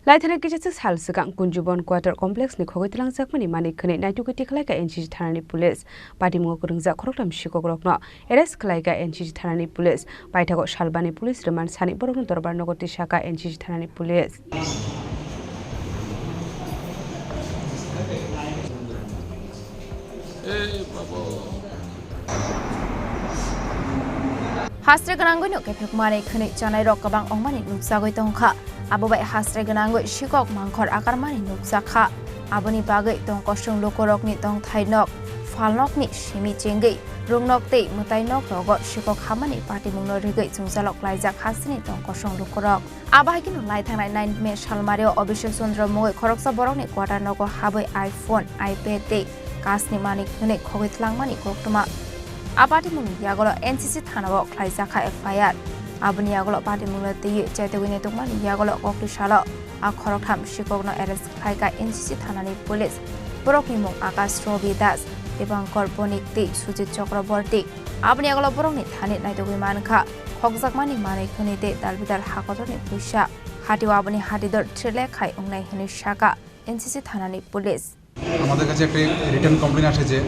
Laithana Kitchen House Gang Kunjaban Quarter Complex ni Khokgwi Twlangjakmani Mani Khane Naitugwi Tikhalaikha NCC Thanani Police Party Mungo Khorang Khoroktam Shikogrokno Arrest Khalaikha NCC Thanani Police Baithago Shalbani Police Remand Sani Borokno Dorbar Nogoti Shaka NCC Thanani Police Hasre gananggo no kepek mare khane chanai rok kabang ongmani nuksagoi tongkha abobai hasre gananggo shikok mangkhor akarmani nuksakha aboni bagai tong kosong lokorokni tong thainok falnokni simi chengei rungnok tei mutainok rogo shikok hamani party mungno regai chungsalok laijak hasni tong kosong lokorok abahiki no lai thangnai 9 me salmario Abhishek Chandra Mogoi khoroksa borokni quarter nogo habai iPhone iPad tei kasni mani khane Khokgwi Twlangmani koktoma Apati mung yagolo NCC Thanao Thanani FIR aboni yagolo party mungla tei Naitugwi Naitugmani yagolo Khokgwi salo a khoroktham shikokno arrest khaika NCC Thanani Police borokni mung Akash Robi Das Dibankor Bonik tei Sujit Chakraborty aboni yagolo borokni thani Naitugwi mankha Khokgjakmani mani khuni tei dalbidal hakotorni puisa hatiwa aboni hatidor Tripura ongnai hini shaka NCC Thanani Police আমাদের কাছে একটা return complain আসে যে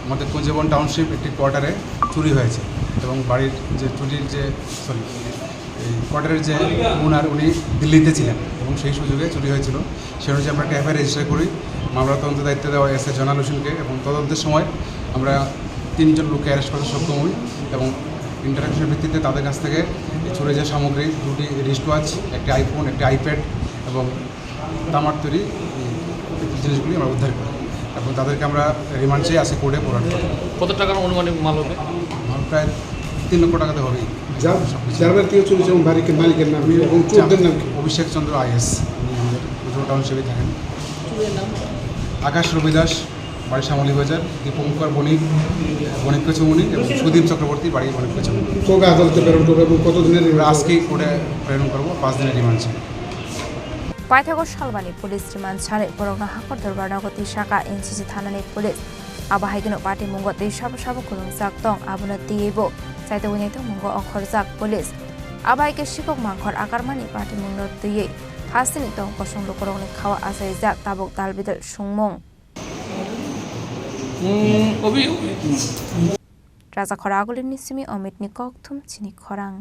আমাদের Kunjaban township একটি কোয়ার্টারে চুরি হয়েছে এবং বাড়ির যে চুরির যে এই কোয়ার্টারের যে ওনার উনি দিল্লিতে ছিলেন এবং সেই সুযোগে চুরি হয়েছিল সেই অনুযায়ী আমরা একটা এফআইআর রেজিস্টার করি মামলা তদন্ত দায়িত্ব দেওয়া এসে জনাল হোসেনকে এবং তদন্তের সময় আমরা 3 জন লোককে অ্যারেস্ট করতে সক্ষম হই এবং ইন্টারাকশনের ভিত্তিতে তাদের কাছ থেকে চুরি যাওয়া সামগ্রী 2টি রিস্ট ওয়াচ একটি আইফোন একটি আইপ্যাড এবং তামার তৈরি জিনিসগুলি আমরা উদ্ধার করি এবং তাদেরকে আমরা রিমান্ড চেয়ে আসি কোর্টে প্রদান করি। কত টাকার অনুমানিক মাল হবে? মাল প্রায় 3 লক্ষ টাকাতে হবেই। যার থেকে চুরি এবং বাড়ির মালিকের নাম এবং চোরদের নাম কি? অভিষেক চন্দ্র আইএস কুঞ্জবন টাউনশিপে থাকেন। আকাশ রবি দাস বাড়ি শ্যামলী বাজার, দীপঙ্কর বণিক পেছুমনি এবং সুদীপ চক্রবর্তী বাড়ি বণিক পেছুমনি। তোকে আদালতে প্রেরণ করবো এবং কতদিনের? আজকেই কোর্টে প্রেরণ করবো 5 দিনের রিমান্ড চেয়ে। Baithago Shalbani Police Remand Sani Borokno Hakor Dorbar Nogoti Shaka NCC Thanani Police abahigino party mungo tei sabo khulungjak tong abono tiebo Naitugwi Naitugmungo okhorjak Police abahike shikok mangkhor akarmani party mungno tei hasini tong kosong lokorokni khawa asaijak tabuk dalbidal sungmung Raja Khoragulini Simi Omit ni Kokthum Chini Khorang